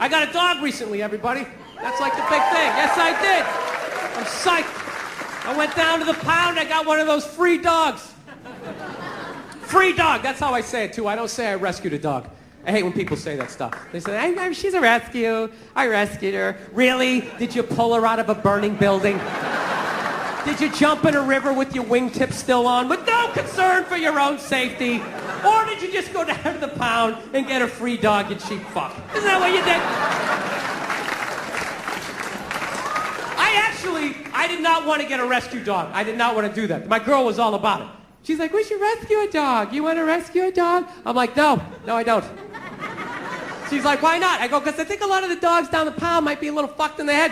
I got a dog recently, everybody. That's like the big thing. Yes, I did. I'm psyched. I went down to the pound. I got one of those free dogs. Free dog. That's how I say it, too. I don't say I rescued a dog. I hate when people say that stuff. They say, she's a rescue. I rescued her. Really? Did you pull her out of a burning building? Did you jump in a river with your wingtips still on with no concern for your own safety? Or did you just go down to the pound and get a free dog, you cheap fuck? Isn't that what you did? I did not want to get a rescue dog. I did not want to do that. My girl was all about it. She's like, we should rescue a dog. You want to rescue a dog? I'm like, no, I don't. She's like, why not? I go, because I think a lot of the dogs down the pound might be a little fucked in the head.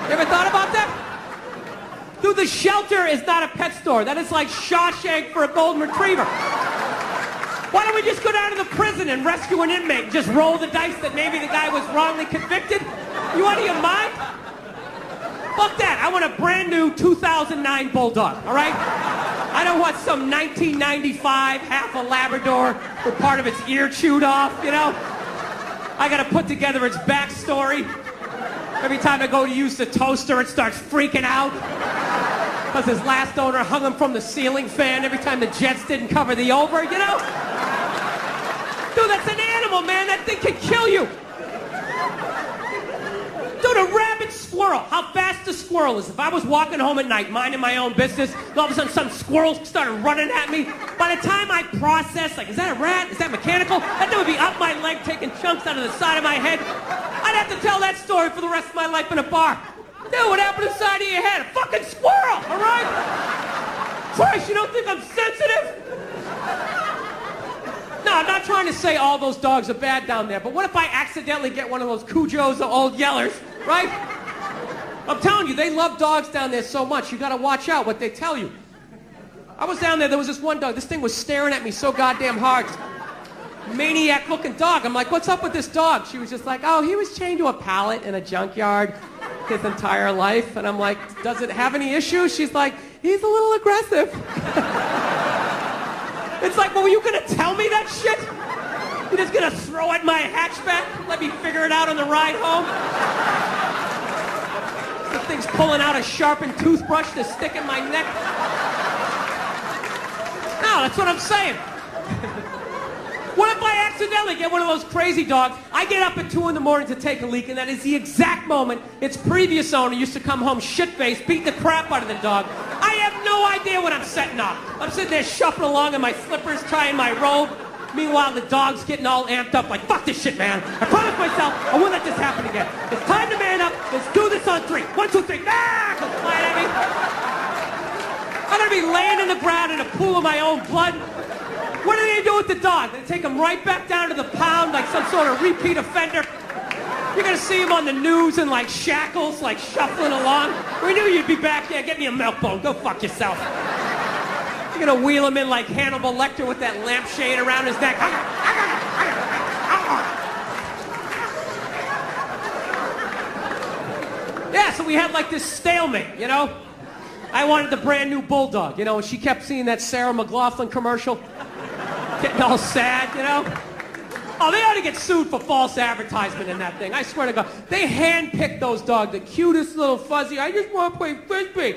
You ever thought about that? Dude, the shelter is not a pet store. That is like Shawshank for a golden retriever. Why don't we just go down to the prison and rescue an inmate and just roll the dice that maybe the guy was wrongly convicted? You out of your mind? Fuck that. I want a brand new 2009 Bulldog, all right? I don't want some 1995 half a Labrador with part of its ear chewed off, you know? I gotta put together its backstory. Every time I go to use the toaster, it starts freaking out. Because his last owner hung him from the ceiling fan every time the Jets didn't cover the over, you know? Dude, that's an animal, man. That thing can kill you. Dude, a rabid squirrel. How fast a squirrel is. If I was walking home at night, minding my own business, and all of a sudden some squirrel started running at me, by the time I process, like, is that a rat? Is that mechanical? That thing would be up my leg, taking chunks out of the side of my head. I'd have to tell that story for the rest of my life in a bar. Dude, what happened inside of your head? A fucking squirrel, all right? Christ, you don't think I'm sensitive? No, I'm not trying to say all those dogs are bad down there, but what if I accidentally get one of those Cujos or old Yellers, right? I'm telling you, they love dogs down there so much, you gotta watch out what they tell you. I was down there was this one dog, this thing was staring at me so goddamn hard. Maniac-looking dog. I'm like, what's up with this dog? She was just like, oh, he was chained to a pallet in a junkyard his entire life. And I'm like, does it have any issues? She's like, he's a little aggressive. It's like, well, were you going to tell me that shit? You're just going to throw at my hatchback? Let me figure it out on the ride home? The thing's pulling out a sharpened toothbrush to stick in my neck. No, that's what I'm saying. What if I accidentally get one of those crazy dogs? I get up at 2 in the morning to take a leak, and that is the exact moment its previous owner used to come home shit-faced, beat the crap out of the dog. I have no idea what I'm setting off. I'm sitting there shuffling along in my slippers, trying my robe. Meanwhile, the dog's getting all amped up like, fuck this shit, man. I promised myself I won't let this happen again. It's time to man up. Let's do this on 3. 1, 2, 3. Ah! Goes flying at me. I'm going to be laying in the ground in a pool of my own blood. What are they going to do with the dog? They take him right back down to the pound like some sort of repeat offender? You're going to see him on the news in like shackles, like shuffling along. We knew you'd be back there. Get me a milk bone. Go fuck yourself. You're going to wheel him in like Hannibal Lecter with that lampshade around his neck. Yeah, so we had like this stalemate, you know? I wanted the brand new Bulldog, you know, and she kept seeing that Sarah McLachlan commercial. Getting all sad, you know? Oh, they ought to get sued for false advertisement in that thing. I swear to God. They hand-picked those dogs, the cutest little fuzzy, I just want to play Frisbee.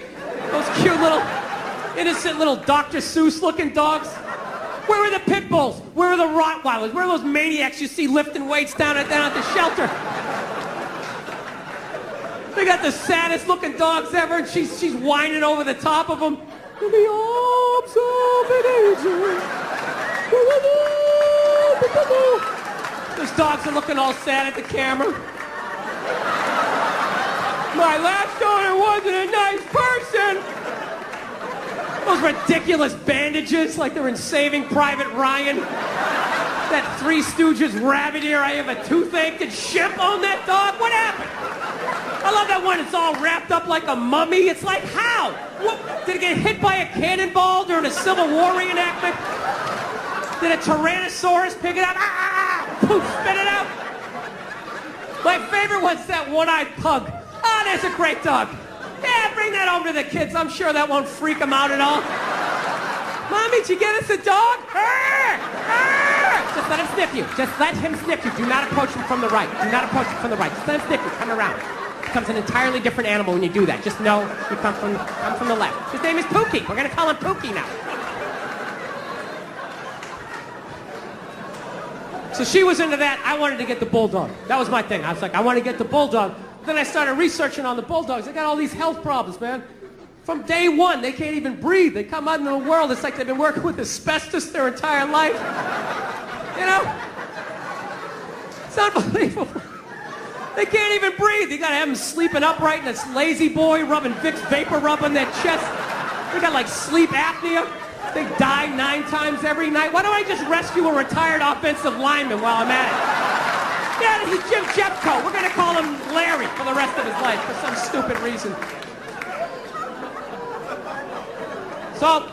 Those cute little, innocent little Dr. Seuss-looking dogs. Where are the pit bulls? Where are the Rottweilers? Where are those maniacs you see lifting weights down at the shelter? They got the saddest-looking dogs ever, and she's whining over the top of them. In the arms of an angel. Those dogs are looking all sad at the camera. My last owner wasn't a nice person. Those ridiculous bandages like they're in Saving Private Ryan. That Three Stooges rabbit ear, I have a toothache. Did Shemp own that dog? What happened? I love that one. It's all wrapped up like a mummy. It's like, how? What? Did it get hit by a cannonball during a Civil War reenactment? Did a Tyrannosaurus pick it up? Ah! Poof, spit it out. My favorite one's that one-eyed pug. Ah, there's a great dog. Yeah, bring that over to the kids. I'm sure that won't freak them out at all. Mommy, did you get us a dog? Arr! Arr! Just Just let him sniff you. Just let him sniff you. Do not approach him from the right. Do not approach him from the right. Just let him sniff you. Come around. He becomes an entirely different animal when you do that. Just know you come from the left. His name is Pookie. We're going to call him Pookie now. So she was into that. I wanted to get the bulldog. That was my thing. I was like, I want to get the bulldog. Then I started researching on the bulldogs. They got all these health problems, man. From day one, they can't even breathe. They come out into the world. It's like they've been working with asbestos their entire life. You know? It's unbelievable. They can't even breathe. You got to have them sleeping upright in this lazy boy, rubbing Vicks vapor rub on their chest. They got like sleep apnea. They die 9 times every night. Why don't I just rescue a retired offensive lineman while I'm at it? Yeah, this is Jim Jeffcoat. We're going to call him Larry for the rest of his life for some stupid reason. So,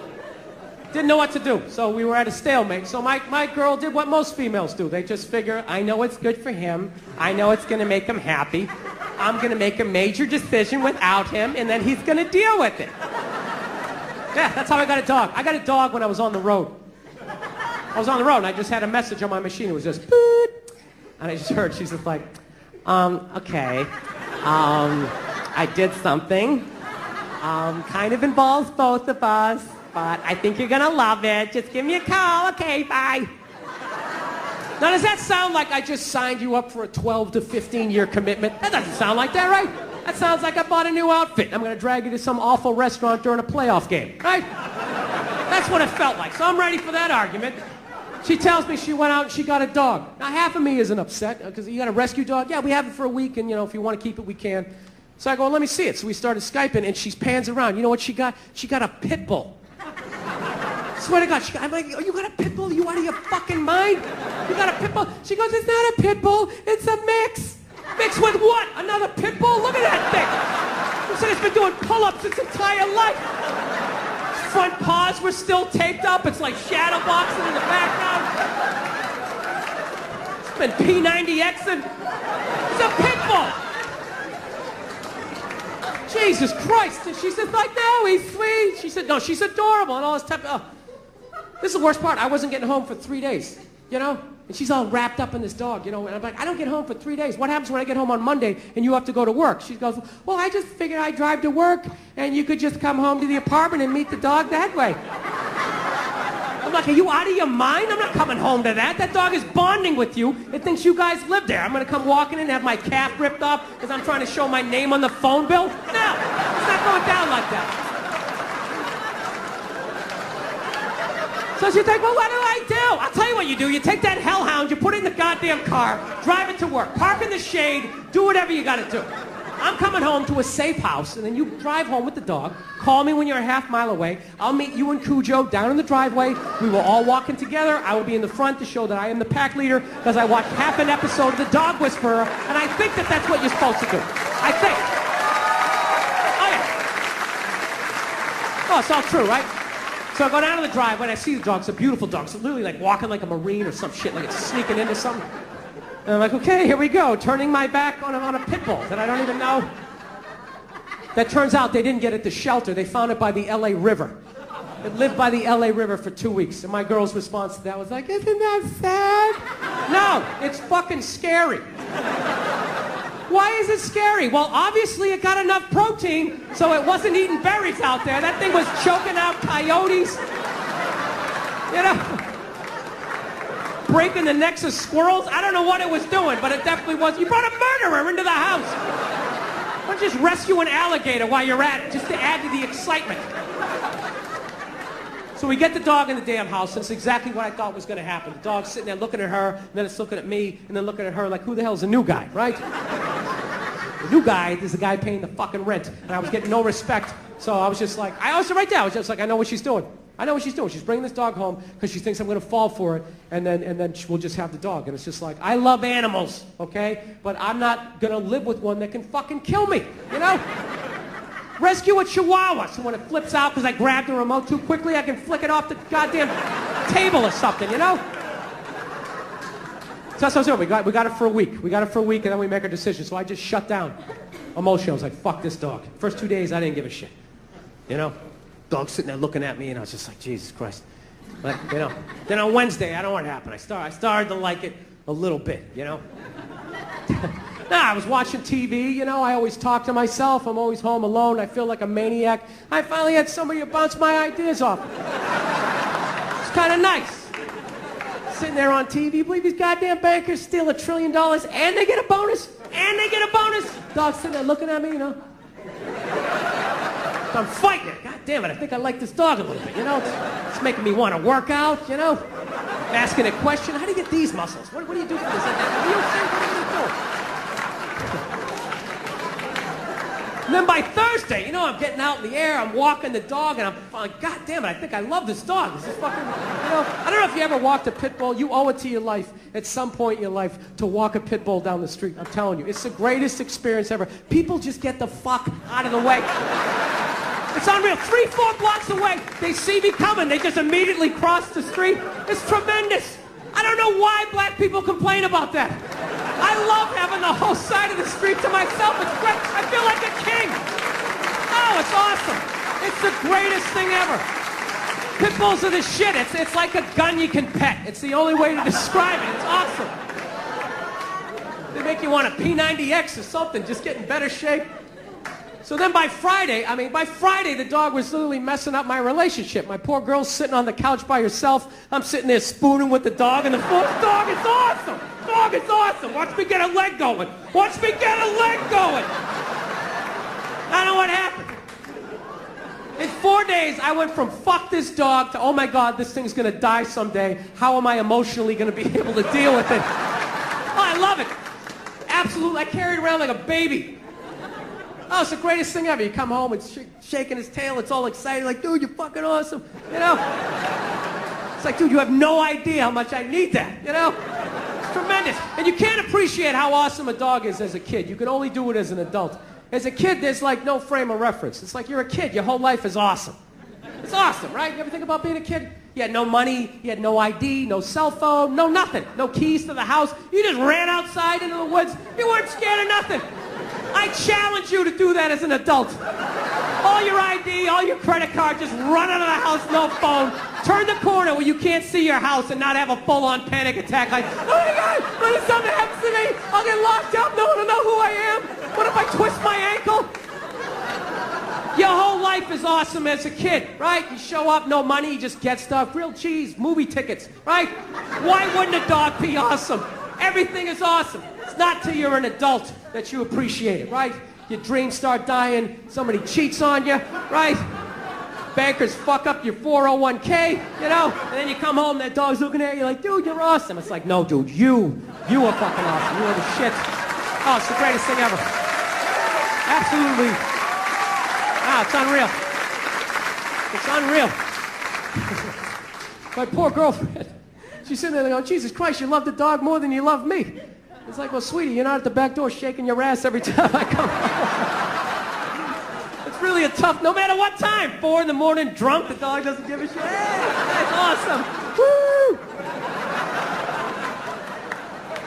didn't know what to do. So we were at a stalemate. So my girl did what most females do. They just figure, I know it's good for him. I know it's going to make him happy. I'm going to make a major decision without him, and then he's going to deal with it. Yeah, that's how I got a dog. I got a dog when I was on the road. I was on the road, and I just had a message on my machine. It was just, boop. And I just heard, she's just like, okay, I did something. Kind of involves both of us, but I think you're gonna love it. Just give me a call. Okay, bye. Now, does that sound like I just signed you up for a 12 to 15-year commitment? That doesn't sound like that, right? That sounds like I bought a new outfit. I'm gonna drag you to some awful restaurant during a playoff game, right? That's what it felt like. So I'm ready for that argument. She tells me she went out and she got a dog. Now, half of me isn't upset, because you got a rescue dog? Yeah, we have it for a week, and, you know, if you want to keep it, we can. So I go, well, let me see it. So we started Skyping, and she pans around. You know what she got? She got a pit bull. Swear to God, I'm like, oh, you got a pit bull? You out of your fucking mind? You got a pit bull? She goes, it's not a pit bull, it's a mix. Mix with what? Another pit bull? Look at that thing. This thing's been doing pull-ups its entire life. Front paws were still taped up. It's like shadow boxing in the background. It's been P90Xing. It's a pit bull. Jesus Christ. And she said, like, no, he's sweet. She said, no, she's adorable and all this type of... Oh. This is the worst part. I wasn't getting home for 3 days, you know? And she's all wrapped up in this dog, you know? And I'm like, I don't get home for 3 days. What happens when I get home on Monday and you have to go to work? She goes, well, I just figured I'd drive to work and you could just come home to the apartment and meet the dog that way. I'm like, are you out of your mind? I'm not coming home to that. That dog is bonding with you. It thinks you guys live there. I'm going to come walking in and have my calf ripped off because I'm trying to show my name on the phone bill? No, it's not going down like that. So she's like, well, what do I do? I'll tell you what you do. You take that hellhound, you put it in the goddamn car, drive it to work, park in the shade, do whatever you got to do. I'm coming home to a safe house, and then you drive home with the dog. Call me when you're a half mile away. I'll meet you and Cujo down in the driveway. We will all walk in together. I will be in the front to show that I am the pack leader because I watched half an episode of The Dog Whisperer, and I think that that's what you're supposed to do. I think. Oh, yeah. Oh, it's all true, right? So I go down to the driveway, and I see the dog. It's a beautiful dog. It's literally like walking like a Marine or some shit, like it's sneaking into something. And I'm like, okay, here we go, turning my back on a pit bull that I don't even know. That turns out they didn't get it at the shelter. They found it by the LA River. It lived by the LA River for 2 weeks. And my girl's response to that was like, isn't that sad? No, it's fucking scary. Why is it scary? Well, obviously it got enough protein, so it wasn't eating berries out there. That thing was choking out coyotes. You know? Breaking the necks of squirrels. I don't know what it was doing, but it definitely was. You brought a murderer into the house. Why don't you just rescue an alligator while you're at it, just to add to the excitement. So we get the dog in the damn house, and it's exactly what I thought was going to happen. The dog's sitting there looking at her, and then it's looking at me, and then looking at her like, who the hell's the new guy, right? The new guy is the guy paying the fucking rent, and I was getting no respect. So I was just like, I was right there. I was just like, I know what she's doing. I know what she's doing. She's bringing this dog home because she thinks I'm going to fall for it, and then we'll just have the dog. And it's just like, I love animals, okay? But I'm not going to live with one that can fucking kill me, you know? Rescue a chihuahua, so when it flips out because I grabbed the remote too quickly, I can flick it off the goddamn table or something, you know? So that's what I was doing. We got it for a week. We got it for a week, and then we make our decision. So I just shut down emotionally. I was like, fuck this dog. First 2 days, I didn't give a shit, you know? Dog sitting there looking at me, and I was just like, Jesus Christ. But, then on Wednesday, I don't know what happened. I started to like it a little bit, I was watching TV, I always talk to myself. I'm always home alone. I feel like a maniac. I finally had somebody to bounce my ideas off. It's kind of nice. Sitting there on TV, believe these goddamn bankers steal $1 trillion and they get a bonus? And they get a bonus? Dog's sitting there looking at me, I'm fighting it. God damn it, I think I like this dog a little bit, It's making me want to work out, Asking a question, how do you get these muscles? What do you do for this? Are you okay? What are you doing? And then by Thursday, I'm getting out in the air, I'm walking the dog, and I'm like, God damn it, I think I love this dog. This is fucking, I don't know if you ever walked a pit bull. You owe it to your life at some point in your life to walk a pit bull down the street. I'm telling you, it's the greatest experience ever. People just get the fuck out of the way. It's unreal. 3-4 blocks away, they see me coming. They just immediately cross the street. It's tremendous. I don't know why black people complain about that. I love having the whole side of the street to myself. It's great. I feel like a king. Oh, it's awesome. It's the greatest thing ever. Pit bulls are the shit. It's like a gun you can pet. It's the only way to describe it. It's awesome. They make you want a P90X or something. Just get in better shape. So then by Friday, the dog was literally messing up my relationship. My poor girl's sitting on the couch by herself. I'm sitting there spooning with the dog, and the dog is awesome. Dog is awesome. Watch me get a leg going. Watch me get a leg going. I don't know what happened. In 4 days, I went from fuck this dog to, oh my God, this thing's going to die someday. How am I emotionally going to be able to deal with it? Oh, I love it. Absolutely. I carry it around like a baby. Oh, it's the greatest thing ever. You come home, it's shaking his tail, it's all excited, like, dude, you're fucking awesome, It's like, dude, you have no idea how much I need that, It's tremendous. And you can't appreciate how awesome a dog is as a kid. You can only do it as an adult. As a kid, there's like no frame of reference. It's like you're a kid. Your whole life is awesome. It's awesome, right? You ever think about being a kid? You had no money, you had no ID, no cell phone, no nothing. No keys to the house. You just ran outside into the woods. You weren't scared of nothing. I challenge you to do that as an adult. All your ID, all your credit card, just run out of the house, no phone. Turn the corner where you can't see your house and not have a full-on panic attack like, oh my God, what if something happens to me? I'll get locked up, no one will know who I am. What if I twist my ankle? Your whole life is awesome as a kid, right? You show up, no money, you just get stuff, grilled cheese, movie tickets, right? Why wouldn't a dog be awesome? Everything is awesome. It's not till you're an adult that you appreciate it, right? Your dreams start dying, somebody cheats on you, right? Bankers fuck up your 401k, and then you come home, that dog's looking at you like, dude, you're awesome. It's like, no, dude, you are fucking awesome. You are the shit. Oh, it's the greatest thing ever. Absolutely. Ah, it's unreal. My poor girlfriend. She's sitting there going, Jesus Christ, you love the dog more than you love me. It's like, well, sweetie, you're not at the back door shaking your ass every time I come home. It's really a tough, no matter what time, 4 in the morning, drunk, the dog doesn't give a shit. Hey, that's awesome.